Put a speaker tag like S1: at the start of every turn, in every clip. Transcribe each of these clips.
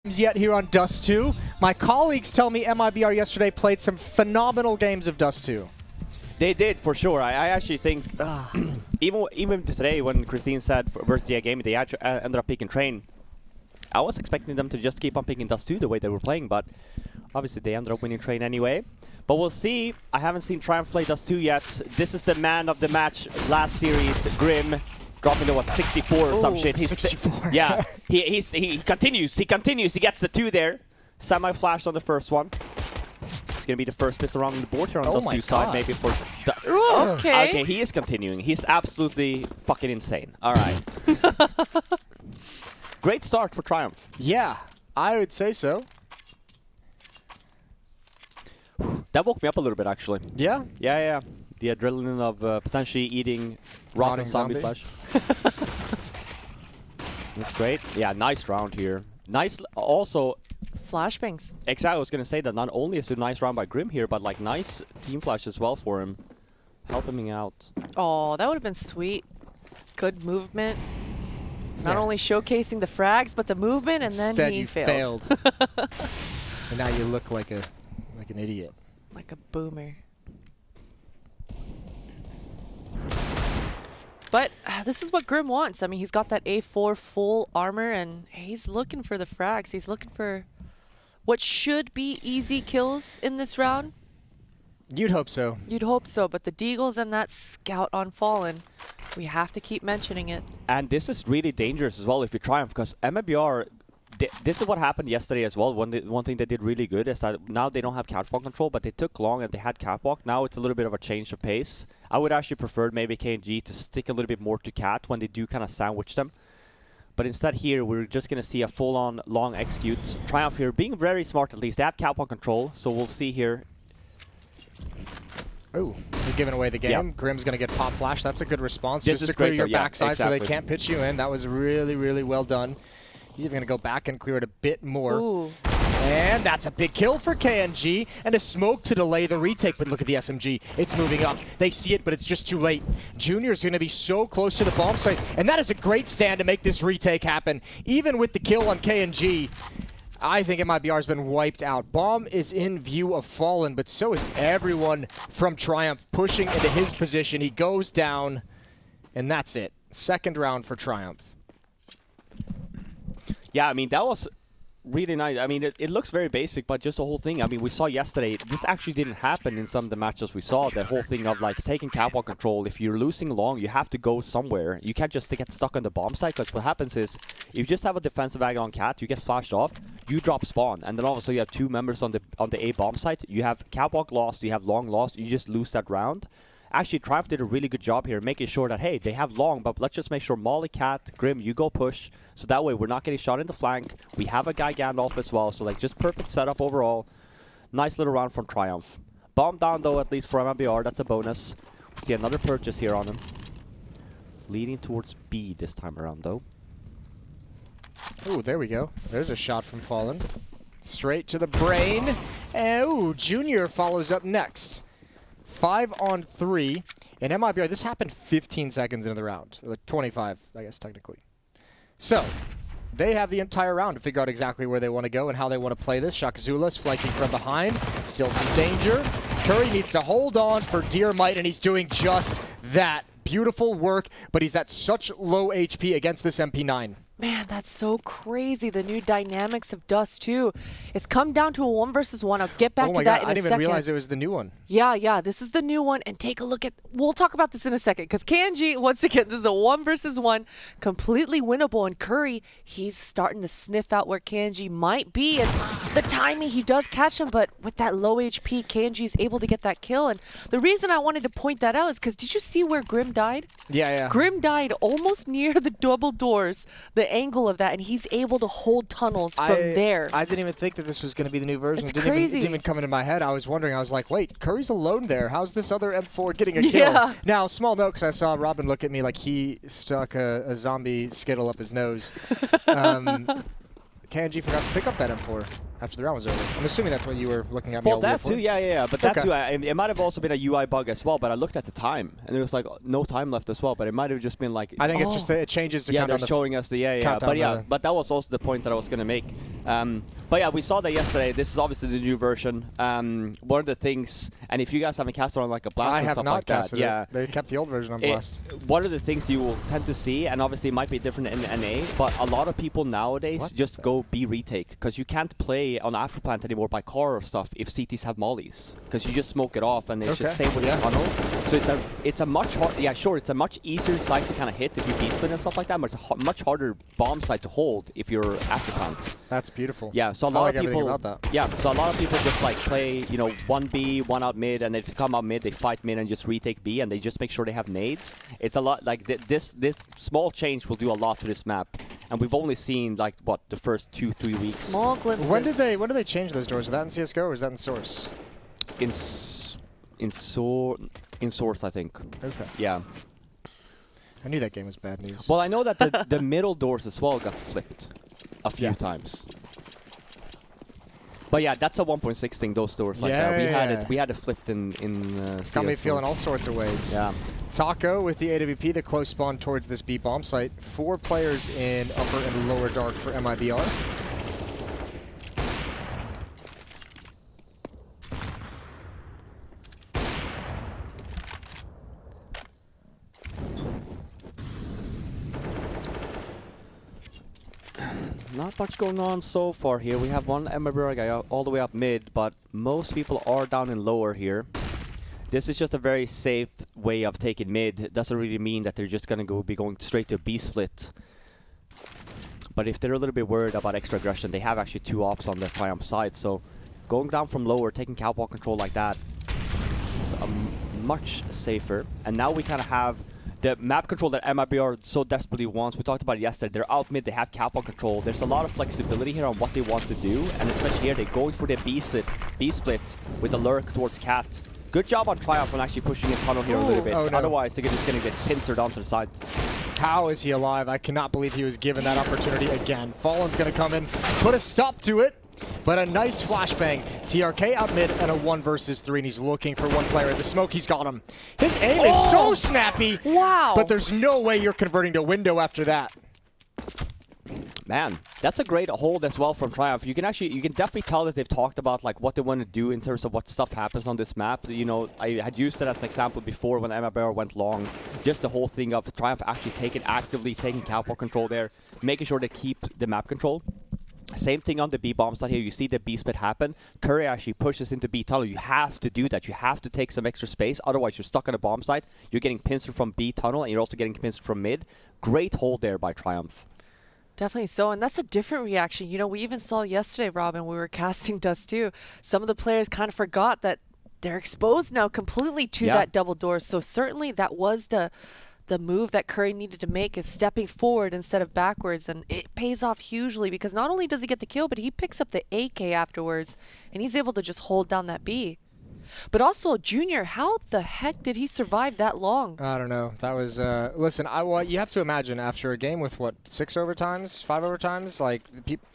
S1: Yet here on Dust 2. My colleagues tell me MIBR yesterday played some phenomenal games of Dust 2.
S2: They did, for sure. I actually think, even today when Christine said versus the game, they actually ended up picking Train. I was expecting them to just keep on picking Dust 2 the way they were playing, but obviously they ended up winning Train anyway. But we'll see. I haven't seen Triumph play Dust 2 yet. This is the man of the match last series, Grim. Dropping to what, 64 or some shit.
S1: He's 64.
S2: Yeah, he continues. He gets the 2 there. Semi-flashed on the first one. It's gonna be the first pistol round on the board here on Dust 2 side, maybe for. Okay, he is continuing. He's absolutely fucking insane. All right. Great start for Triumph.
S1: Yeah, I would say so.
S2: That woke me up a little bit, actually.
S1: Yeah?
S2: Yeah. The adrenaline of potentially eating rotten zombie flesh. That's great. Yeah, nice round here. Nice, also.
S3: Flashbangs.
S2: Exactly, I was going to say that not only is it a nice round by Grim here, but like nice team flash as well for him. Helping him out.
S3: Oh, that would have been sweet. Good movement. Not only showcasing the frags, but the movement, and
S1: Instead
S3: then he
S1: you
S3: failed.
S1: And now you look like an idiot.
S3: Like a boomer. But this is what Grim wants. I mean, he's got that A4 full armor, and he's looking for the frags. He's looking for what should be easy kills in this round.
S1: You'd hope so.
S3: You'd hope so, but the Deagles and that scout on Fallen, we have to keep mentioning it.
S2: And this is really dangerous as well if you Triumph, because MIBR, this is what happened yesterday as well. One thing they did really good is that now they don't have catwalk control, but they took long and they had catwalk. Now it's a little bit of a change of pace. I would actually prefer maybe KNG to stick a little bit more to cat when they do kind of sandwich them. But instead here, we're just going to see a full-on long execute. Triumph here being very smart at least. They have catwalk control, so we'll see here.
S1: Oh, they're giving away the game.
S2: Yep.
S1: Grim's going to get pop flash. That's a good response.
S2: This
S1: just to clear your backside
S2: exactly.
S1: so they can't pitch you in. That was really, really well done. He's even going to go back and clear it a bit more.
S3: Ooh.
S1: And that's a big kill for KNG, and a smoke to delay the retake. But look at the SMG. It's moving up. They see it, but it's just too late. Junior's going to be so close to the bomb site, and that is a great stand to make this retake happen. Even with the kill on KNG, I think MIBR's been wiped out. Bomb is in view of Fallen, but so is everyone from Triumph pushing into his position. He goes down, and that's it. Second round for Triumph.
S2: Yeah, I mean, that was really nice. I mean, it looks very basic, but just the whole thing. I mean, we saw yesterday, this actually didn't happen in some of the matches we saw. That whole thing of like taking catwalk control. If you're losing long, you have to go somewhere. You can't just get stuck on the bomb site, because what happens is, if you just have a defensive angle on cat, you get flashed off, you drop spawn, and then all of a sudden you have 2 members on the A bomb site. You have catwalk lost, you have long lost, you just lose that round. Actually, Triumph did a really good job here, making sure that, hey, they have long, but let's just make sure Molly, Cat, Grim, you go push, so that way we're not getting shot in the flank. We have a guy Gandalf as well, so like just perfect setup overall. Nice little round from Triumph. Bomb down though, at least for MIBR, that's a bonus. See another purchase here on him. Leading towards B this time around though.
S1: Ooh, there we go. There's a shot from Fallen. Straight to the brain. And ooh, Junior follows up next. 5 on 3. And MIBR, this happened 15 seconds into the round. Or like 25, I guess, technically. So, they have the entire round to figure out exactly where they want to go and how they want to play this. Shakzula's flanking from behind. Still some danger. Curry needs to hold on for dear might, and he's doing just that. Beautiful work, but he's at such low HP against this MP9.
S3: Man, that's so crazy. The new dynamics of Dust 2. It's come down to a 1 versus 1. I'll get back to that in a second.
S1: I didn't even realize it was the new one.
S3: Yeah, this is the new one. And take a look at, we'll talk about this in a second, because KNG, once again, this is a 1 versus 1, completely winnable. And Curry, he's starting to sniff out where KNG might be. And the timing, he does catch him, but with that low HP, KNG is able to get that kill. And the reason I wanted to point that out is because did you see where Grim died?
S1: Yeah.
S3: Grim died almost near the double doors, the angle of that, and he's able to hold tunnels from there.
S1: I didn't even think that this was going to be the new version.
S3: It's
S1: crazy.
S3: crazy.
S1: It didn't even come into my head. I was wondering, I was like, wait, Curry's alone there. How's this other M4 getting a kill?
S3: Yeah.
S1: Now, small note, because I saw Robin look at me like he stuck a zombie skittle up his nose. KNG forgot to pick up that M4. after the round was over. I'm assuming that's what you were looking at me
S2: Well,
S1: all weird
S2: that too,
S1: for.
S2: yeah. But that
S1: Okay.
S2: too, it might have also been a UI bug as well. But I looked at the time, and there was like no time left as well. But it might have just been like,
S1: I think it's just that it changes to
S2: yeah,
S1: count
S2: they're
S1: down the
S2: showing us the
S1: count down the-
S2: but that was also the point that I was gonna make. But yeah, we saw that yesterday. This is obviously the new version. One of the things, and if you guys haven't casted on like a blast
S1: I
S2: and
S1: have
S2: stuff
S1: not
S2: like that,
S1: casted
S2: yeah,
S1: it. They kept the old version on blast.
S2: one of the things you will tend to see, and obviously it might be different in NA, but a lot of people nowadays
S1: What
S2: just go B retake because you can't play on Afterplant anymore by car or stuff if CTs have mollies because you just smoke it off and it's just
S1: Okay.
S2: same with
S1: Yeah.
S2: the tunnel. So it's a much it's a much easier site to kind of hit if you B-spin and stuff like that, but it's a much harder bomb site to hold if you're Afterplant.
S1: That's beautiful.
S2: Yeah, so a
S1: I
S2: lot
S1: like
S2: of
S1: everything
S2: people.
S1: about that.
S2: Yeah, so a lot of people just like play, you know, 1B, 1 out mid, and if they come out mid, they fight mid and just retake B, and they just make sure they have nades. It's a lot like this small change will do a lot to this map, and we've only seen like what the first 2-3 weeks.
S3: Small glimpses.
S1: When did they change those doors? Was that in CS:GO or was that in Source?
S2: In Source, I think.
S1: Okay.
S2: Yeah.
S1: I knew that game was bad news.
S2: Well, I know that the middle doors as well got flipped a few
S1: Yeah.
S2: times. But yeah, that's a 1.6 thing. Those doors like that.
S1: Yeah.
S2: We had it flipped in.
S1: Got me
S2: CS
S1: feeling all
S2: Source.
S1: sorts of ways.
S2: Yeah.
S1: Taco with the AWP, the close spawn towards this B bomb site. 4 players in upper and lower dark for MIBR.
S2: Not much going on so far here. We have one MIBR guy all the way up mid, but most people are down in lower here. This is just a very safe way of taking mid. It doesn't really mean that they're just gonna be going straight to a B split. But if they're a little bit worried about extra aggression, they have actually 2 ops on the Triumph side. So going down from lower, taking catwalk control like that is much safer. And now we kind of have the map control that MIBR so desperately wants. We talked about it yesterday. They're out mid, they have catwalk control. There's a lot of flexibility here on what they want to do. And especially here, they're going for the B split with the lurk towards cat. Good job on Triumph on actually pushing in tunnel here a little bit.
S1: Oh, no.
S2: Otherwise, they're just going to get pincered onto the side.
S1: How is he alive? I cannot believe he was given that opportunity again. Fallen's going to come in, put a stop to it, but a nice flashbang. TRK out mid and a 1 versus 3, and he's looking for one player. The smoke, he's got him. His aim is so snappy,
S3: Wow.
S1: but there's no way you're converting to window after that.
S2: Man, that's a great hold as well from Triumph. You can definitely tell that they've talked about like what they want to do in terms of what stuff happens on this map. You know, I had used it as an example before when MIBR went long. Just the whole thing of Triumph actually actively taking catwalk control there, making sure they keep the map control. Same thing on the B bomb side here. You see the B split happen. Curry actually pushes into B tunnel. You have to do that. You have to take some extra space. Otherwise, you're stuck on a bomb site. You're getting pincered from B tunnel, and you're also getting pincered from mid. Great hold there by Triumph.
S3: Definitely so, and that's a different reaction. You know, we even saw yesterday, Robin, we were casting Dust 2. Some of the players kind of forgot that they're exposed now completely to that double door. So certainly that was the move that Curry needed to make, is stepping forward instead of backwards, and it pays off hugely because not only does he get the kill, but he picks up the AK afterwards, and he's able to just hold down that B. But also, Junior, how the heck did he survive that long?
S1: I don't know. That was, listen, well, you have to imagine after a game with, what, 6 overtimes, 5 overtimes, like,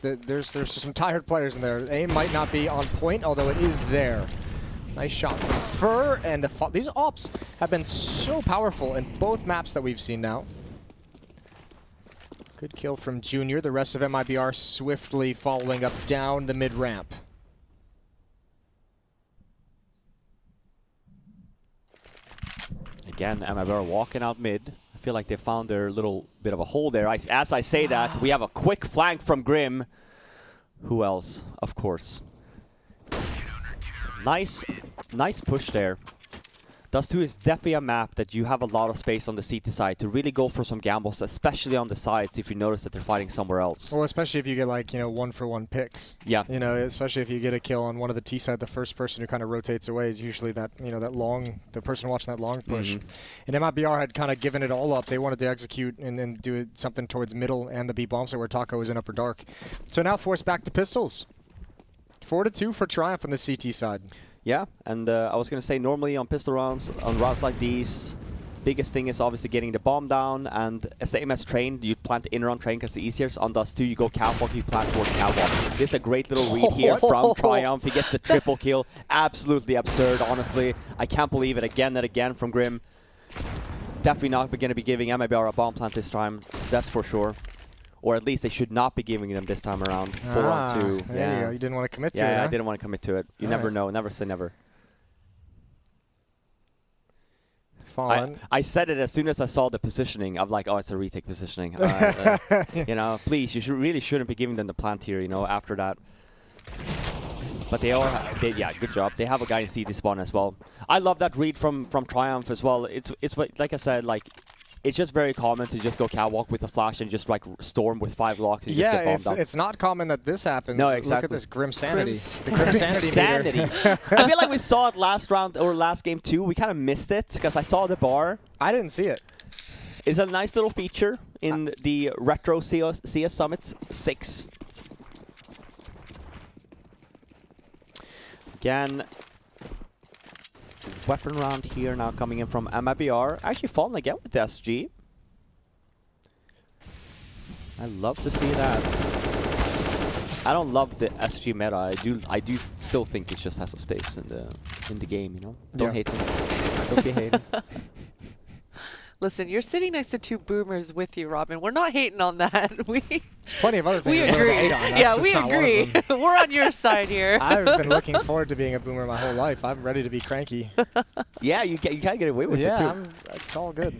S1: there's some tired players in there. Aim might not be on point, although it is there. Nice shot from Fur, and these ops have been so powerful in both maps that we've seen now. Good kill from Junior. The rest of MIBR swiftly following up down the mid-ramp.
S2: Again, MIBR walking out mid. I feel like they found their little bit of a hole there. As I say that, we have a quick flank from Grim. Who else? Of course. Nice push there. Dust 2 is definitely a map that you have a lot of space on the CT side to really go for some gambles, especially on the sides if you notice that they're fighting somewhere else.
S1: Well, especially if you get, like, 1-for-1 picks.
S2: Yeah.
S1: You know, especially if you get a kill on one of the T side, the first person who kind of rotates away is usually that, that long, the person watching that long push. And MIBR had kind of given it all up. They wanted to execute and do something towards middle and the B bomb site where Taco was in upper dark. So now forced back to pistols. 4-2 for Triumph on the CT side.
S2: Yeah, and I was going to say, normally on pistol rounds, on rounds like these, biggest thing is obviously getting the bomb down, and same as train, you plant inner on train because it's easier. On Dust 2, you go catwalk, you plant towards catwalk. This is a great little read here from Triumph. He gets the triple kill. Absolutely absurd, honestly. I can't believe it again and again from Grim. Definitely not going to be giving MIBR a bomb plant this time, that's for sure. Or at least they should not be giving them this time around. 4 on 2.
S1: There you go. You didn't want to commit to it,
S2: Yeah,
S1: huh?
S2: I didn't want to commit to it. You never know. Never say never.
S1: Fallen.
S2: I said it as soon as I saw the positioning. I'm like, oh, it's a retake positioning. You know, please, you really shouldn't be giving them the plant here, you know, after that. But they all, yeah, good job. They have a guy in CD spawn as well. I love that read from Triumph as well. It's like I said, like, it's just very common to just go catwalk with a flash and just like storm with 5 locks. And
S1: Yeah,
S2: just get bombed
S1: it's not common that this happens.
S2: No, exactly.
S1: Look at this Grim Sanity. The
S3: Grim
S1: Grim Sanity meter.
S2: I feel like we saw it last round or last game too. We kind of missed it because I saw the bar.
S1: I didn't see it.
S2: It's a nice little feature in the Retro CS Summit 6. Again, weapon round here now coming in from MIBR. Actually falling again with the SG. I love to see that. I don't love the SG meta. I do still think it just has a space in the game, you know? Don't hate me. Don't be hating.
S3: Listen, you're sitting next to 2 boomers with you, Robin. We're not hating on that.
S1: There's plenty of other things
S3: We
S1: we're gonna
S3: agree.
S1: hate on. That's
S3: Yeah,
S1: just
S3: we
S1: not one of
S3: agree.
S1: them.
S3: We're on your side here.
S1: I've been looking forward to being a boomer my whole life. I'm ready to be cranky.
S2: Yeah, you can't get away with it too.
S1: It's all good.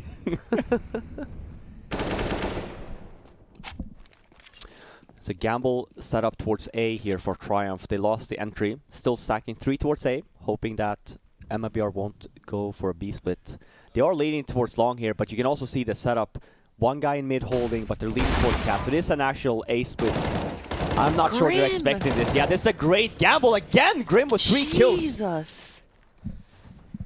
S2: It's a gamble set up towards A here for Triumph. They lost the entry. Still stacking 3 towards A, hoping that MIBR won't go for a B split. They are leading towards long here, but you can also see the setup. One guy in mid holding, but they're leading towards cap. So this is an actual A split. I'm not sure they're expecting this. Yeah, this is a great gamble again. Grim with 3 kills.
S3: Jesus.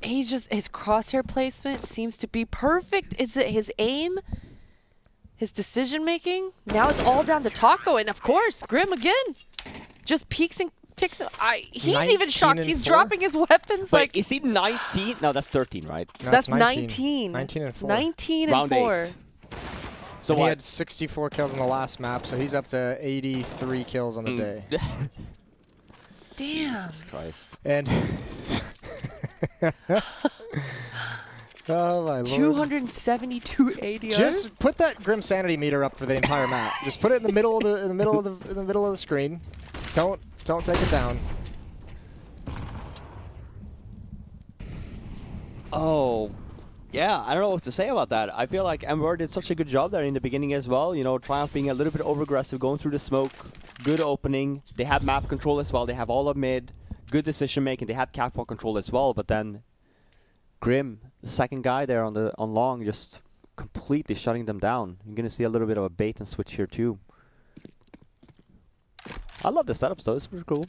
S3: He's just, his crosshair placement seems to be perfect. Is it his aim? His decision making? Now it's all down to Taco, and of course, Grim again. Just peeks and ticks. He's even shocked. He's
S1: 4?
S3: dropping his weapons.
S2: Wait,
S3: like,
S2: is he 19? No, that's 13, right?
S1: No,
S3: that's
S1: it's
S3: 19.
S1: 19 and 4.
S3: 19 and
S2: Round
S3: 4.
S2: 8. So
S1: And he
S2: what?
S1: had 64 kills on the last map, so he's up to 83 kills on the day.
S3: Damn.
S2: Jesus Christ.
S1: And oh my lord.
S3: 272 ADR.
S1: Just put that Grim Sanity meter up for the entire map. Just put it in the middle of the middle of the screen. Don't take it down.
S2: Oh, yeah, I don't know what to say about that. I feel like MIBR did such a good job there in the beginning as well. You know, Triumph being a little bit over-aggressive, going through the smoke. Good opening. They have map control as well. They have all of mid. Good decision-making. They had catwalk control as well. But then Grim, the second guy there on long, just completely shutting them down. You're going to see a little bit of a bait and switch here too. I love the setups though. It's pretty cool.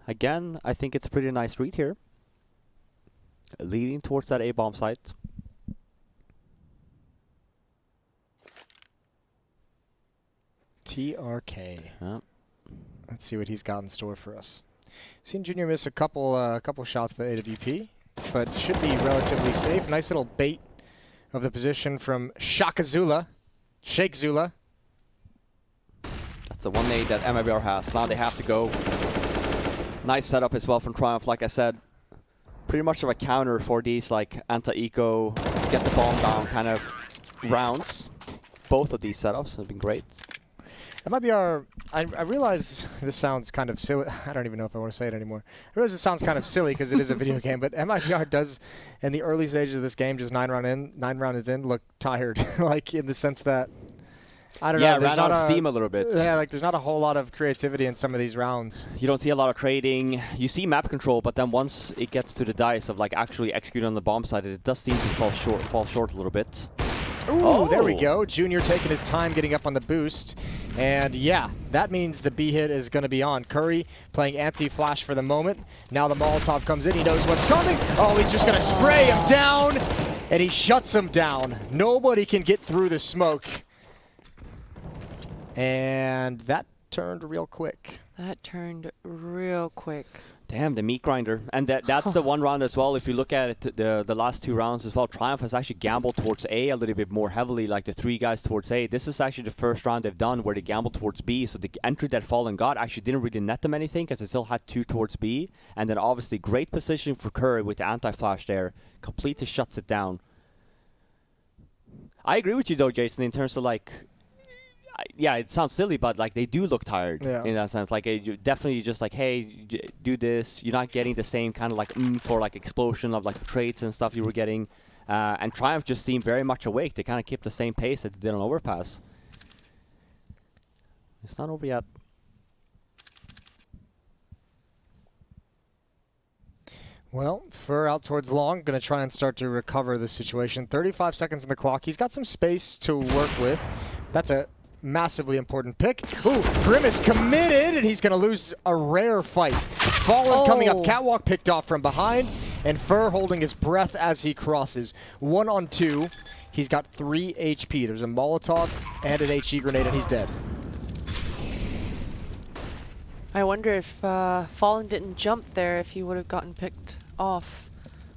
S2: Again, I think it's a pretty nice read here. Leading towards that A-bomb site.
S1: TRK.
S2: Yeah.
S1: Let's see what he's got in store for us. Seen Junior miss a couple shots to the AWP, but should be relatively safe. Nice little bait of the position from Shaka Zula. Sheikh Zula.
S2: That's the one nade that MIBR has. Now they have to go. Nice setup as well from Triumph, like I said. Pretty much of a counter for these like anti-eco, get the bomb down kind of rounds. Both of these setups have been great.
S1: MIBR, I realize this sounds kind of silly. I don't even know if I want to say it anymore. I realize it sounds kind of silly because it is a video game, but MIBR does, in the early stages of this game, just 9 rounds in, look tired. Like in the sense that, I don't know.
S2: Yeah, ran out of steam a little bit.
S1: Yeah, like there's not a whole lot of creativity in some of these rounds.
S2: You don't see a lot of trading. You see map control, but then once it gets to the dice of like actually executing on the bomb side, it does seem to fall short a little bit.
S1: Ooh, there we go. Junior taking his time getting up on the boost. And yeah, that means the B hit is going to be on. Curry playing anti-flash for the moment. Now the Molotov comes in. He knows what's coming. Oh, he's just going to spray him down. And he shuts him down. Nobody can get through the smoke. And that turned real quick.
S3: That turned real quick.
S2: Damn, the meat grinder. And that's the one round as well. If you look at it, the last 2 rounds as well, Triumph has actually gambled towards A a little bit more heavily, like the 3 guys towards A. This is actually the first round they've done where they gambled towards B. So the entry that Fallen got actually didn't really net them anything because they still had 2 towards B. And then obviously great position for Curry with the anti-flash there. Completely shuts it down. I agree with you though, Jason, in terms of like, yeah, it sounds silly, but like they do look tired in that sense. Like you definitely just like, hey, do this. You're not getting the same kind of like for like explosion of like traits and stuff you were getting. And Triumph just seemed very much awake. They kind of kept the same pace that they did on Overpass. It's not over yet.
S1: Well, Fur out towards long, going to try and start to recover the situation. 35 seconds on the clock. He's got some space to work with. That's a massively important pick. Ooh, Grim is committed, and he's going to lose a rare fight. Fallen coming up. Catwalk picked off from behind, and Fur holding his breath as he crosses. 1 on 2. He's got 3 HP. There's a Molotov and an HE grenade, and he's dead.
S3: I wonder if Fallen didn't jump there, if he would have gotten picked off,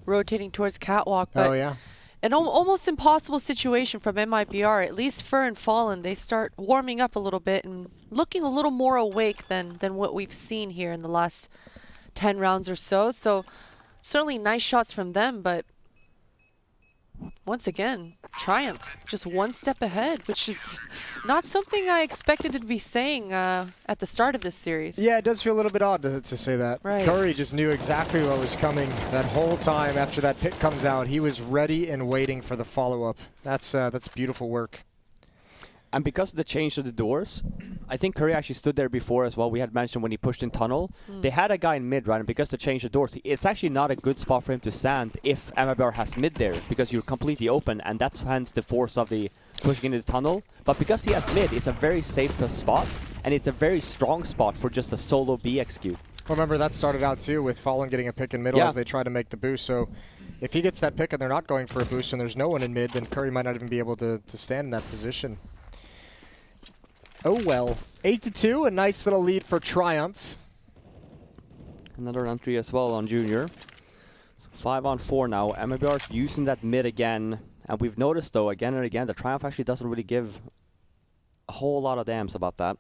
S3: rotating towards Catwalk. But
S1: Oh, yeah.
S3: an almost impossible situation from MIBR. At least Fur and Fallen, they start warming up a little bit and looking a little more awake than what we've seen here in the last 10 rounds or so. So certainly nice shots from them, but once again, Triumph just one step ahead, which is not something I expected to be saying at the start of this series.
S1: Yeah, it does feel a little bit odd to say that.
S3: Right.
S1: Curry just knew exactly what was coming that whole time after that pick comes out. He was ready and waiting for the follow-up. That's beautiful work.
S2: And because of the change of the doors, I think Curry actually stood there before as well. We had mentioned when he pushed in tunnel. They had a guy in mid, right? And because they changed the doors, it's actually not a good spot for him to stand if MIBR has mid there, because you're completely open, and that's hence the force of the pushing into the tunnel. But because he has mid, it's a very safe spot, and it's a very strong spot for just a solo B execute.
S1: Remember, that started out too with Fallen getting a pick in middle as they try to make the boost. So if he gets that pick and they're not going for a boost and there's no one in mid, then Curry might not even be able to stand in that position. Oh well, 8-2, a nice little lead for Triumph.
S2: Another entry as well on Junior. So 5 on 4 now. MIBR using that mid again. And we've noticed, though, again and again, that Triumph actually doesn't really give a whole lot of damns about that.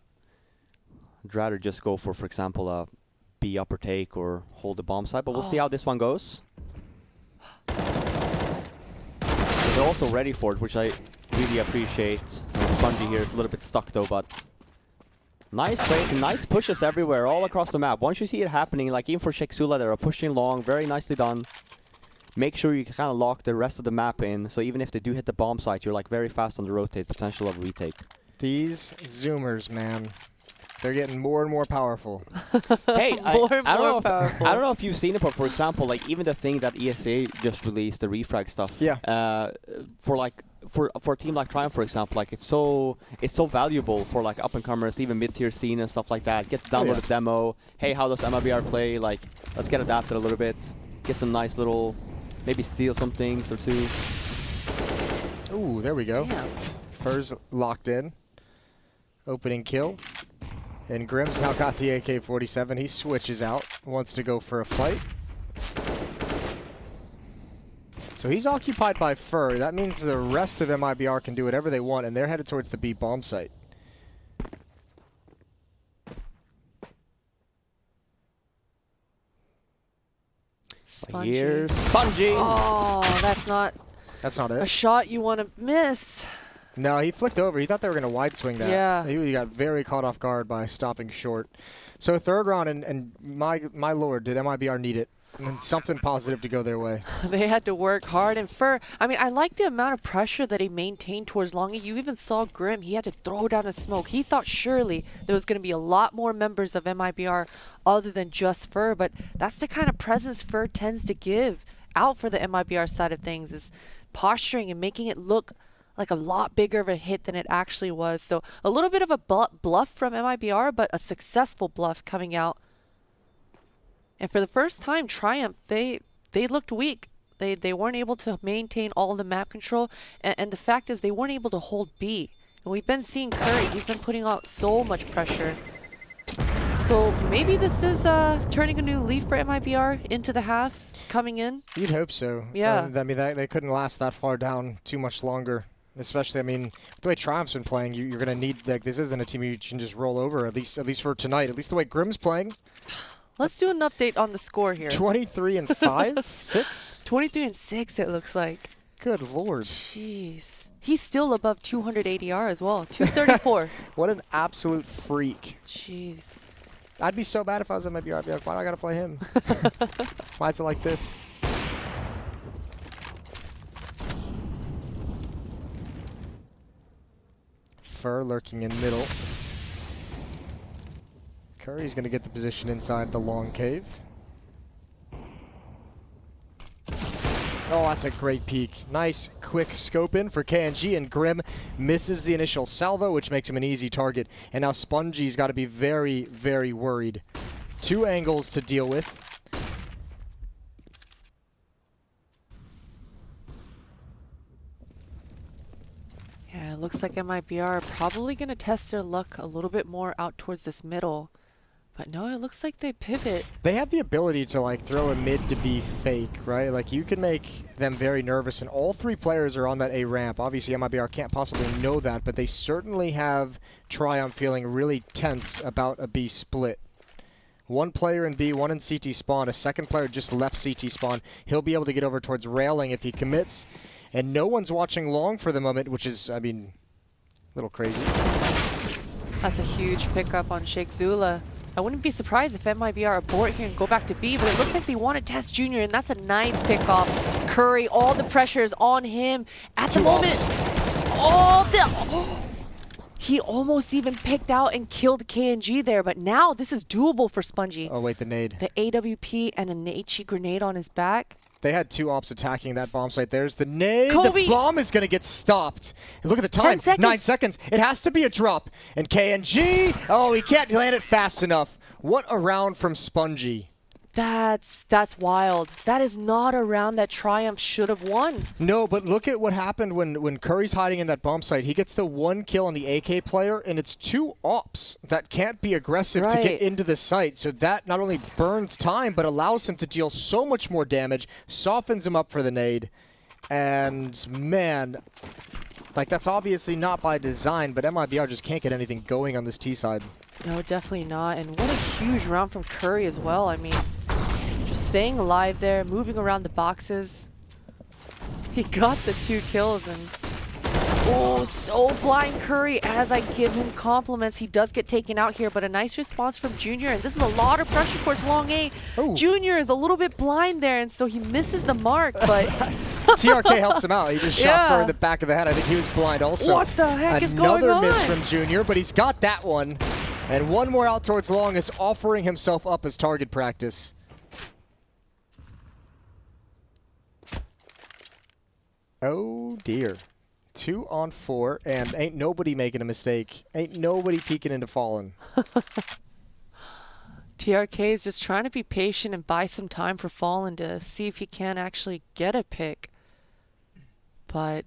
S2: I'd rather just go for example, a B upper take or hold the bomb site. But we'll see how this one goes. They're also ready for it, which I really appreciate. Spongy here is a little bit stuck though, but nice trades and nice pushes everywhere, all across the map. Once you see it happening, like even for Shexula, they're pushing long, very nicely done. Make sure you kind of lock the rest of the map in, so even if they do hit the bomb site, you're like very fast on the rotate, potential of a retake.
S1: These Zoomers, man. They're getting more and more powerful.
S2: Hey, I don't know if you've seen it, but for example, like even the thing that ESA just released, the refrag stuff.
S1: Yeah.
S2: For a team like Triumph, for example, like it's so valuable for like up and comers, even mid tier scene and stuff like that. Get to download a demo. Hey, how does MIBR play? Like, let's get adapted a little bit. Get some nice little, maybe steal some things or two.
S1: Ooh, there we go.
S3: Damn.
S1: Fur's locked in. Opening kill. And Grim's now got the AK-47. He switches out, wants to go for a fight. So he's occupied by Fur. That means the rest of MIBR can do whatever they want, and they're headed towards the B bomb site.
S3: Spongy.
S2: Here's Spongy.
S3: Oh, that's not
S1: it.
S3: a shot you want to miss.
S1: No, he flicked over. He thought they were going to wide swing that.
S3: Yeah.
S1: He got very caught off guard by stopping short. So third round, and my lord, did MIBR need it. And something positive to go their way.
S3: They had to work hard. And Fur, I mean, I like the amount of pressure that he maintained towards Longy. You even saw Grim. He had to throw down a smoke. He thought surely there was going to be a lot more members of MIBR other than just Fur. But that's the kind of presence Fur tends to give out for the MIBR side of things, is posturing and making it look like a lot bigger of a hit than it actually was. So a little bit of a bluff from MIBR, but a successful bluff coming out. And for the first time, Triumph, they looked weak. They weren't able to maintain all the map control. And the fact is they weren't able to hold B. And we've been seeing Curry. He's been putting out so much pressure. So maybe this is turning a new leaf for MIBR into the half, coming in.
S1: You'd hope so.
S3: Yeah.
S1: I mean, they couldn't last that far down too much longer. Especially, I mean, the way Triumph's been playing, you're going to need, like, this isn't a team you can just roll over, at least for tonight. At least the way Grim's playing.
S3: Let's do an update on the score here.
S1: 23 and 5? 6?
S3: 23 and 6, it looks like.
S1: Good lord.
S3: Jeez. He's still above 200 ADR as well. 234.
S1: What an absolute freak.
S3: Jeez.
S1: I'd be so bad if I was at MIBR. I'd be like, why do I got to play him? Why is it like this? Fur lurking in middle. Curry's going to get the position inside the long cave. Oh, that's a great peek. Nice, quick scope in for KNG, and Grim misses the initial salvo, which makes him an easy target. And now Spongy's got to be very, very worried. 2 angles to deal with.
S3: Yeah, it looks like MIBR are probably going to test their luck a little bit more out towards this middle. But no, it looks like they pivot.
S1: They have the ability to, like, throw a mid to be fake, right? Like, you can make them very nervous, and all 3 players are on that A ramp. Obviously, MIBR can't possibly know that, but they certainly have Triumph feeling really tense about a B split. 1 player in B, 1 in CT spawn. A second player just left CT spawn. He'll be able to get over towards railing if he commits. And no one's watching long for the moment, which is, I mean, a little crazy.
S3: That's a huge pickup on Sheikh Zula. I wouldn't be surprised if MIBR abort here and go back to B, but it looks like they want to test Junior, and that's a nice pickoff. Curry, all the pressure is on him at the moment. He almost even picked out and killed KNG there, but now this is doable for Spongy.
S1: Oh, wait, the nade.
S3: The AWP and a Nate grenade on his back.
S1: They had 2 ops attacking that bomb site. There's the nade.
S3: Kobe.
S1: The bomb is going to get stopped. And look at the time.
S3: 10 seconds.
S1: 9 seconds. It has to be a drop. And KNG, oh, he can't land it fast enough. What a round from Spongy.
S3: That's wild. That is not a round that Triumph should have won.
S1: No, but look at what happened when Curry's hiding in that bomb site. He gets the 1 kill on the AK player, and it's 2 ops that can't be aggressive to get into the site. So that not only burns time, but allows him to deal so much more damage, softens him up for the nade. And, man, like, that's obviously not by design, but MIBR just can't get anything going on this T side.
S3: No, definitely not. And what a huge round from Curry as well. I mean, just staying alive there, moving around the boxes. He got the 2 kills, and oh, so blind Curry. As I give him compliments, he does get taken out here, but a nice response from Junior, and this is a lot of pressure towards long A.
S1: Ooh.
S3: Junior is a little bit blind there, and so he misses the mark, but
S1: TRK helps him out. He just shot Fur in the back of the head. I think he was blind also.
S3: What the heck is going on?
S1: Another miss from Junior, but he's got that one. And 1 more out towards long is offering himself up as target practice. Oh dear. 2 on 4, and ain't nobody making a mistake. Ain't nobody peeking into Fallen.
S3: TRK is just trying to be patient and buy some time for Fallen to see if he can actually get a pick. But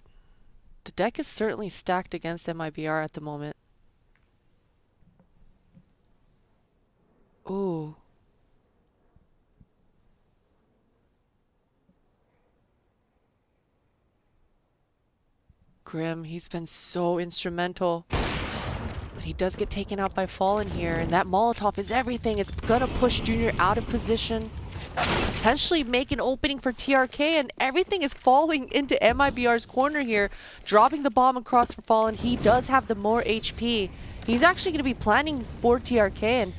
S3: the deck is certainly stacked against MIBR at the moment. Ooh. Grim, he's been so instrumental. But he does get taken out by Fallen here, and that Molotov is everything. It's gonna push Junior out of position, potentially make an opening for TRK, and everything is falling into MIBR's corner here, dropping the bomb across for Fallen. He does have the more HP. He's actually gonna be planning for TRK, and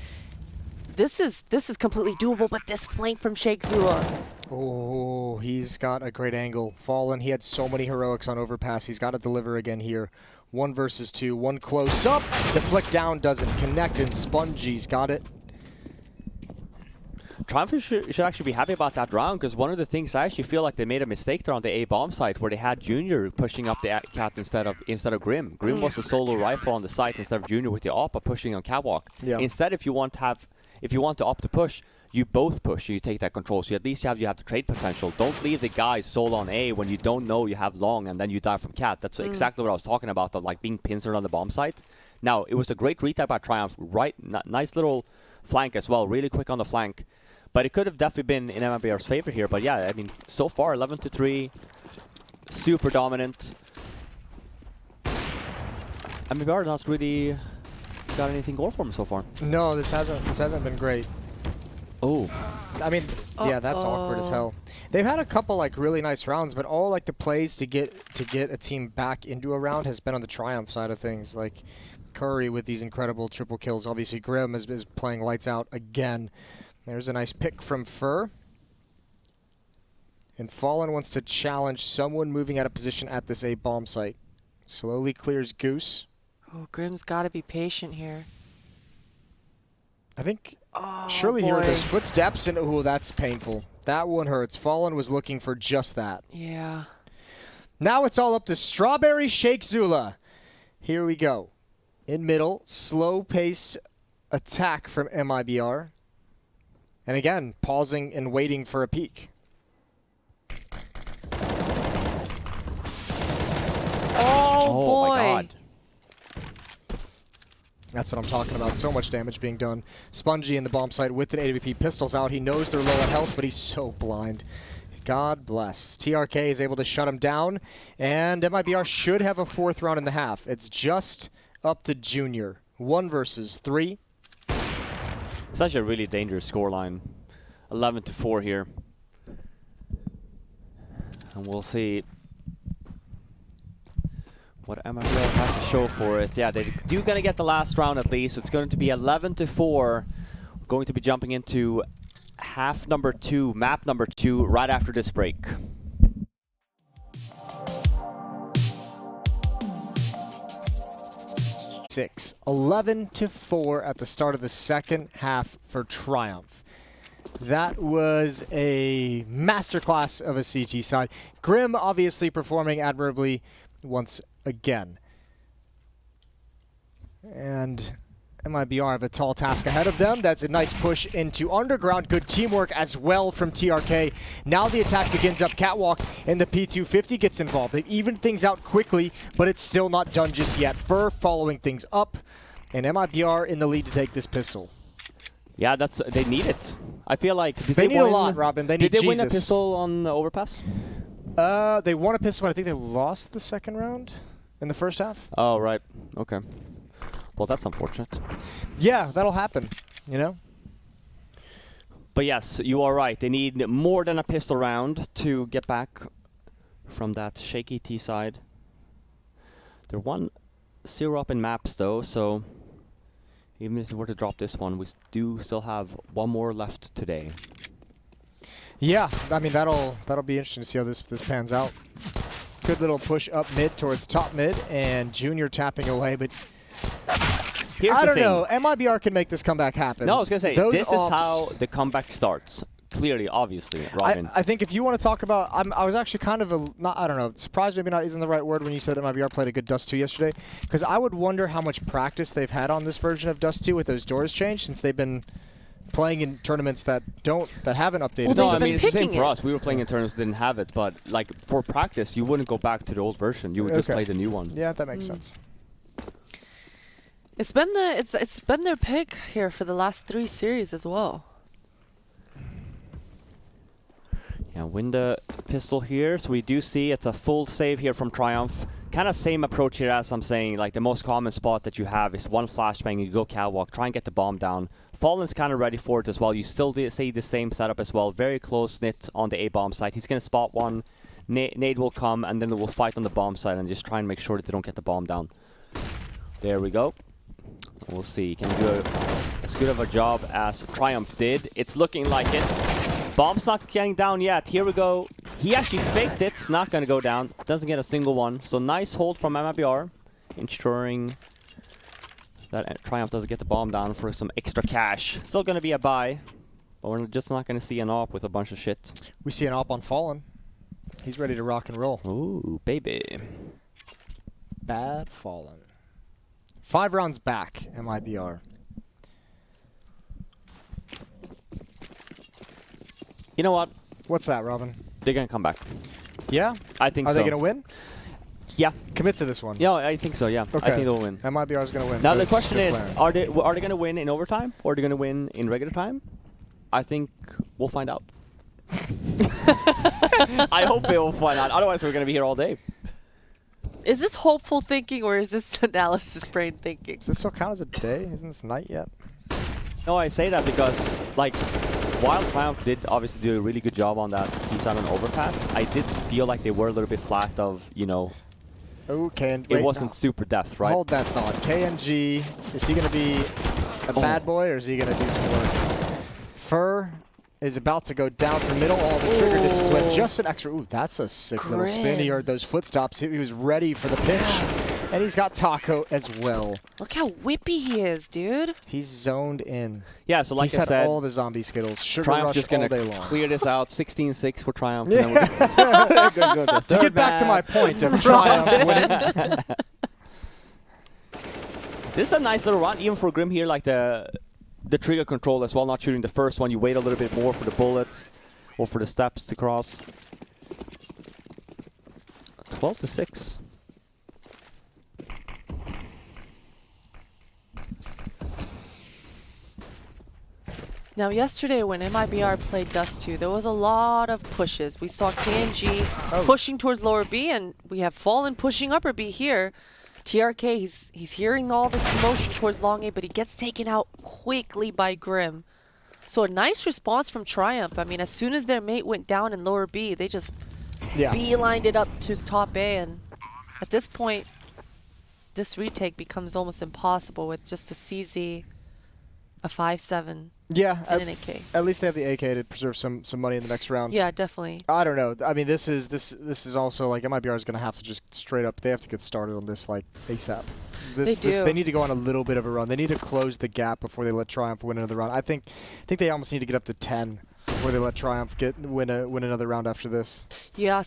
S3: this is completely doable, but this flank from Sheikh Zula.
S1: Oh, he's got a great angle. Fallen, he had so many heroics on overpass. He's got to deliver again here. 1 versus 2, 1 close up. The flick down doesn't connect, and Spongy's got it.
S2: Triumph should actually be happy about that round, because one of the things I actually feel like they made a mistake there on the A bomb site, where they had Junior pushing up the cat instead of Grim. Grim was a solo rifle on the site instead of Junior with the op pushing on catwalk.
S1: Yeah.
S2: Instead, if you want to opt to push, you both push, you take that control. So at least you have the trade potential. Don't leave the guy solo on A when you don't know you have long and then you die from cat. That's exactly what I was talking about, of like being pincered on the bomb site. Now, it was a great retake by Triumph. Right, nice little flank as well, really quick on the flank. But it could have definitely been in MIBR's favor here. But yeah, I mean, so far 11-3, super dominant. MIBR not really got anything going for him so far.
S1: No, this hasn't been great.
S2: Oh.
S1: I mean, yeah, that's awkward as hell. They've had a couple like really nice rounds, but all like the plays to get a team back into a round has been on the Triumph side of things. Like Curry with these incredible triple kills. Obviously, Grim is playing lights out again. There's a nice pick from Fur. And Fallen wants to challenge someone moving out of position at this A bomb site. Slowly clears Goose.
S3: Oh, Grim's got to be patient here.
S1: I think surely he heard those footsteps, and oh, that's painful. That one hurts. Fallen was looking for just that.
S3: Yeah.
S1: Now it's all up to Strawberry Shake Zula. Here we go. In middle, slow-paced attack from MIBR. And again, pausing and waiting for a peek.
S3: Oh boy.
S2: My God.
S1: That's what I'm talking about. So much damage being done. Spongy in the bomb site with an AWP. Pistols out. He knows they're low on health, but he's so blind. God bless. TRK is able to shut him down, and MIBR should have a fourth round in the half. It's just up to Junior. 1 versus 3.
S2: Such a really dangerous scoreline. 11-4 here. And we'll see what MIBR has to show for it. Yeah, they do gonna get the last round at least. It's going to be 11-4. We're going to be jumping into half number 2, map number 2, right after this break.
S1: Six. 11-4 at the start of the second half for Triumph. That was a masterclass of a CT side. Grim obviously performing admirably once again. And MIBR have a tall task ahead of them. That's a nice push into underground. Good teamwork as well from TRK. Now the attack begins up catwalk, and the P250 gets involved. They even things out quickly, but it's still not done just yet. Fur following things up, and MIBR in the lead to take this pistol.
S2: Yeah, they need it. I feel like
S1: they need a lot, Robin. They need
S2: Did they
S1: Jesus.
S2: win a pistol on the overpass?
S1: They won a pistol, but I think they lost the second round in the first half.
S2: Oh, right. Okay. Well, that's unfortunate.
S1: Yeah, that'll happen, you know?
S2: But yes, you are right. They need more than a pistol round to get back from that shaky T side. They're 1-0 up in maps, though, so even if we were to drop this one, we do still have one more left today.
S1: Yeah, I mean, that'll be interesting to see how this pans out. Good little push up mid towards top mid, and Junior tapping away, but
S2: Here's
S1: I
S2: the
S1: don't
S2: thing.
S1: know. MIBR can make this comeback happen.
S2: No, I was going to say,
S1: Those
S2: this is
S1: ops-
S2: how the comeback starts. Clearly, obviously, Robin.
S1: I think if you want to talk about, I was actually kind of I don't know, surprised maybe not isn't the right word when you said MIBR played a good Dust 2 yesterday, because I would wonder how much practice they've had on this version of Dust 2 with those doors changed, since they've been playing in tournaments that haven't updated.
S3: Well,
S2: No, I
S3: they've been
S2: mean, it's the same
S3: picking
S2: for
S3: it.
S2: us. We were playing in tournaments that didn't have it, but like for practice, you wouldn't go back to the old version. You would just
S1: Okay.
S2: play the new one.
S1: Yeah, that makes sense.
S3: It's been their pick here for the last 3 series as well.
S2: Yeah, win the pistol here. So we do see it's a full save here from Triumph. Kind of same approach here as I'm saying. Like the most common spot that you have is one flashbang. You go catwalk, try and get the bomb down. Fallen's kind of ready for it as well. You still see the same setup as well. Very close knit on the A bomb site. He's gonna spot one. Nade will come, and then they will fight on the bomb site and just try and make sure that they don't get the bomb down. There we go. We'll see. Can he do as good of a job as Triumph did? It's looking like it. Bomb's not getting down yet. Here we go. He actually faked it. It's not going to go down. Doesn't get a single one. So nice hold from MIBR, ensuring that Triumph doesn't get the bomb down for some extra cash. Still going to be a buy, but we're just not going to see an op with a bunch of shit.
S1: We see an op on Fallen. He's ready to rock and roll.
S2: Ooh, baby.
S1: Bad Fallen. 5 rounds back, MIBR.
S2: You know what?
S1: What's that, Robin?
S2: They're going to come back.
S1: Yeah?
S2: I think
S1: Are
S2: so.
S1: they going to win?
S2: Yeah.
S1: Commit to this one.
S2: Yeah, I think so, yeah.
S1: Okay.
S2: I think they'll win.
S1: MIBR is going to win.
S2: Now
S1: so
S2: the
S1: it's
S2: question
S1: good
S2: is,
S1: plan.
S2: are they going to win in overtime or are they going to win in regular time? I think we'll find out. I hope we will find out. Otherwise, we're going to be here all day.
S3: Is this hopeful thinking or is this analysis brain thinking?
S1: Does this still count as a day? Isn't this night yet?
S2: No, I say that because, like, while Triumph did obviously do a really good job on that T-side on overpass, I did feel like they were a little bit flat of, you know,
S1: Okay, and
S2: it wasn't super depth, right?
S1: Hold that thought. KNG, is he going to be a bad boy or is he going to do some work? Fur is about to go down for middle. All the trigger discipline. Just an extra. Ooh, that's a sick little spin. He heard those footsteps. He was ready for the pitch. And he's got Taco as well.
S3: Look how whippy he is, dude.
S1: He's zoned in.
S2: Yeah, so like
S1: he's
S2: I
S1: had
S2: said,
S1: all the zombie skittles. Sugar
S2: Triumph
S1: rush
S2: just
S1: all
S2: going
S1: day
S2: to
S1: long.
S2: clear this out. 16-6 for Triumph.
S1: Yeah.
S2: And then we're gonna go to
S1: To get back to my point of Triumph winning.
S2: This is a nice little run, even for Grim here, like the trigger control as well, not shooting the first one. You wait a little bit more for the bullets or for the steps to cross. 12-6.
S3: Now, yesterday when MIBR played Dust 2, there was a lot of pushes. We saw KNG pushing towards lower B, and we have Fallen pushing upper B here. TRK, he's hearing all this commotion towards long A, but he gets taken out quickly by Grim. So a nice response from Triumph. I mean, as soon as their mate went down in lower B, they just beelined it up to his top A, and at this point, this retake becomes almost impossible with just a CZ, a 5-7.
S1: Yeah,
S3: and an AK.
S1: At least they have the AK to preserve some money in the next round.
S3: Yeah, definitely.
S1: I don't know. I mean, this is also like MIBR is going to have to just straight up. They have to get started on this like ASAP. They need to go on a little bit of a run. They need to close the gap before they let Triumph win another round. I think they almost need to get up to 10 before they let Triumph win another round after this.
S3: Yeah.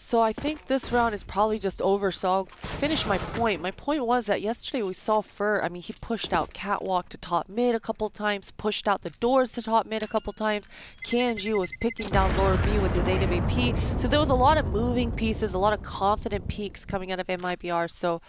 S3: So I think this round is probably just over, so I'll finish my point. My point was that yesterday we saw Fur, I mean, he pushed out Catwalk to top mid a couple times, pushed out the doors to top mid a couple times. KNG was picking down lower B with his AWP. So there was a lot of moving pieces, a lot of confident peaks coming out of MIBR. So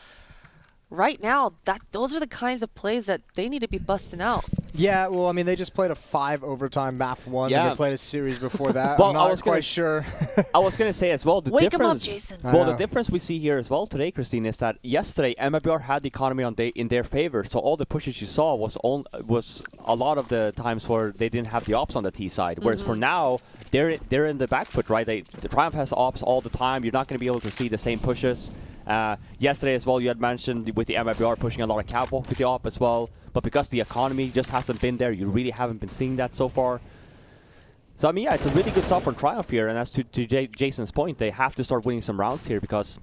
S3: right now, those are the kinds of plays that they need to be busting out.
S1: Yeah, well, I mean, they just played a 5 overtime map 1, and they played a series before that.
S2: Well,
S1: I'm not quite sure.
S2: I was going to say as well, the
S3: Wake
S2: difference.
S3: him up, Jason.
S2: Well, the difference we see here as well today, Christine, is that yesterday MIBR had the economy in their favor, so all the pushes you saw was a lot of the times where they didn't have the ops on the T side. Whereas for now, they're in the back foot, right? The Triumph has ops all the time. You're not going to be able to see the same pushes. Yesterday as well, you had mentioned with the MIBR pushing a lot of Catwalk with the op as well. But because the economy just hasn't been there, you really haven't been seeing that so far. So, I mean, yeah, it's a really good start from Triumph here. And as to Jason's point, they have to start winning some rounds here because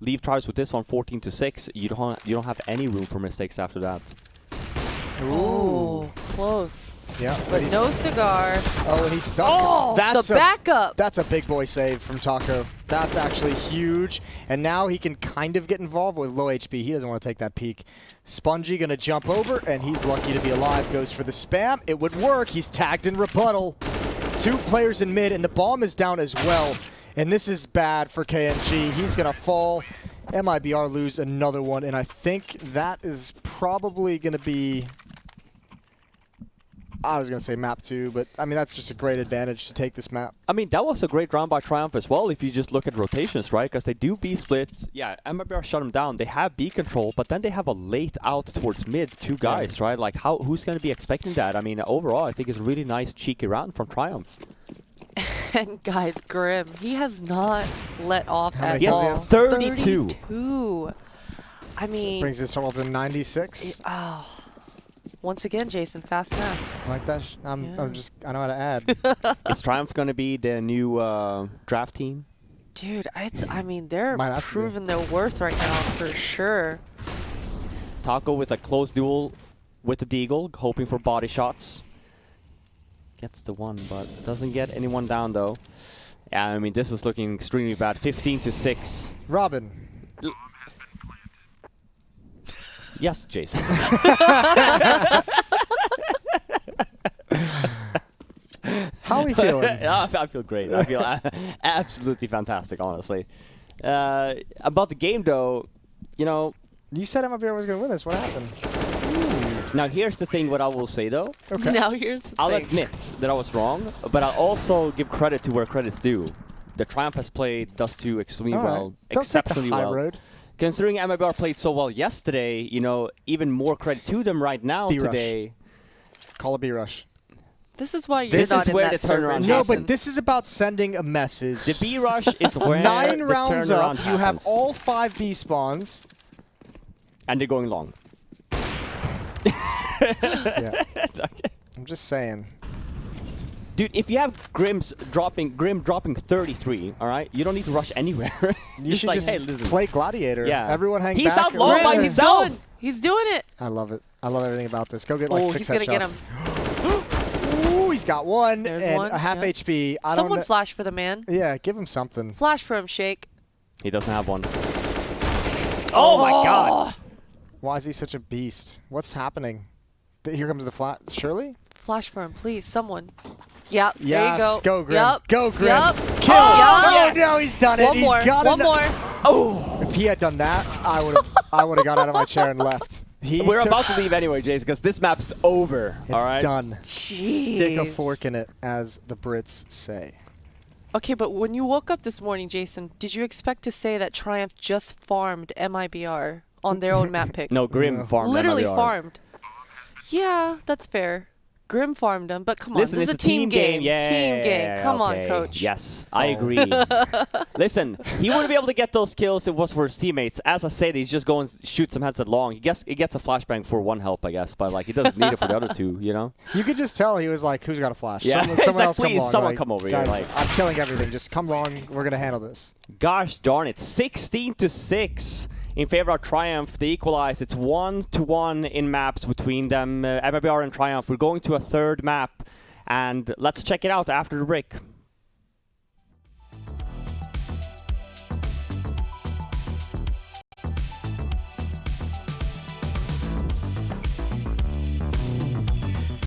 S2: leave Triumph with this one 14-6. You don't have any room for mistakes after that.
S3: Ooh, close.
S1: Yeah,
S3: but no cigar.
S1: Oh, and he's stuck.
S3: Oh, the backup.
S1: That's a big boy save from Taco. That's actually huge. And now he can kind of get involved with low HP. He doesn't want to take that peek. Spongy going to jump over, and he's lucky to be alive. Goes for the spam. It would work. He's tagged in rebuttal. 2 players in mid, and the bomb is down as well. And this is bad for KNG. He's going to fall. MIBR lose another one, and I think that is probably going to be... I was going to say map 2, but I mean, that's just a great advantage to take this map.
S2: I mean, that was a great round by Triumph as well if you just look at rotations, right? Because they do B splits. Yeah, MIBR shut them down. They have B control, but then they have a late out towards mid, 2 guys, right? Like, who's going to be expecting that? I mean, overall, I think it's a really nice, cheeky round from Triumph.
S3: And guys, Grim, he has not let off at all.
S2: 32.
S3: 32. I mean...
S1: So brings this total up to 96.
S3: Oh. Once again, Jason, fast maths.
S1: Like that? I know how to add.
S2: Is Triumph going to be the new draft team?
S3: Dude, I mean, they're proving their worth right now for sure.
S2: Taco with a close duel with the Deagle, hoping for body shots. Gets the one, but doesn't get anyone down, though. Yeah, I mean, this is looking extremely bad. 15-6.
S1: Robin.
S2: Yes, Jason.
S1: How are we feeling?
S2: I feel great. I feel absolutely fantastic, honestly. About the game, though, you know.
S1: You said MIBR was going to win this. What happened?
S2: Now here's the thing. What I will say though.
S1: Okay.
S3: Now here's the
S2: I'll
S3: thing.
S2: admit that I was wrong, but I'll also give credit to where credit's due. The Triumph has played Dust2 extremely
S1: All right.
S2: well,
S1: Don't take the
S2: exceptionally
S1: high
S2: well.
S1: road.
S2: Considering MIBR played so well yesterday, you know, even more credit to them right now
S1: B-Rush.
S2: today.
S1: Call a B-Rush.
S3: This is why you're
S2: This
S3: not
S2: is
S3: in
S2: where
S3: that
S2: the
S3: server,
S2: turnaround
S3: Jason.
S1: No,
S2: happens.
S1: but this is about sending a message.
S2: The B-Rush is where
S1: 9
S2: the
S1: rounds up,
S2: turnaround
S1: you have
S2: happens.
S1: all 5 B spawns.
S2: And they're going long.
S1: Yeah. I'm just saying.
S2: Dude, if you have Grim dropping 33, all right, you don't need to rush anywhere.
S1: You should
S2: like,
S1: just
S2: hey, listen.
S1: play Gladiator.
S2: Yeah.
S1: Everyone hang
S2: He's
S1: back.
S2: out low by
S1: Yeah.
S2: himself.
S3: He's doing it.
S1: I love it. I love everything about this. Go get like
S3: Oh,
S1: 6
S3: he's gonna get
S1: headshots.
S3: him.
S1: Ooh, he's got one
S3: There's
S1: and
S3: one,
S1: a half
S3: yeah.
S1: HP. I
S3: Someone
S1: don't
S3: flash for the man.
S1: know. Yeah, give him something.
S3: Flash for him, Shake.
S2: He doesn't have one. Oh my god.
S1: Why is he such a beast? What's happening? Here comes the flat. Shirley?
S3: Flash for him, please. Someone. Yep. There
S1: Yes,
S3: you go.
S1: go, Grim.
S3: Yep.
S1: Go, Grim.
S3: Yep.
S1: Kill!
S3: Oh,
S1: Oh,
S3: yes.
S1: no, he's done it.
S3: One
S1: He's
S3: more.
S1: got
S3: One
S1: it.
S3: more.
S1: Oh! If he had done that, I would have got out of my chair and left.
S2: We're about to leave anyway, Jace, because this map's over.
S1: It's
S2: all right.
S1: done.
S3: Jeez.
S1: Stick a fork in it, as the Brits say.
S3: Okay, but when you woke up this morning, Jason, did you expect to say that Triumph just farmed MIBR on their own map pick?
S2: No, Grim
S1: No.
S2: farmed
S3: Literally
S2: MIBR.
S3: farmed. Yeah, that's fair. Grim farmed them, but come on,
S2: Listen,
S3: this is
S2: it's
S3: a team game.
S2: Yeah,
S3: Team game. Come
S2: okay.
S3: on, coach.
S2: Yes, I agree. Listen, he wouldn't be able to get those kills if it was for his teammates. As I said, he's just going to shoot some headset long. He gets a flashbang for one help, I guess, but like he doesn't need it for the other two, you know?
S1: You could just tell he was like, who's got a flash?
S2: Yeah.
S1: Someone,
S2: He's
S1: someone
S2: like,
S1: else
S2: please,
S1: come along.
S2: someone
S1: Like,
S2: come over here,
S1: guys,
S2: like-
S1: I'm killing everything. Just come along. We're going to handle this.
S2: Gosh darn it, 16-6 in favor of Triumph. They equalize. It's 1-1 in maps between them, MIBR and Triumph. We're going to a third map, and let's check it out after the break.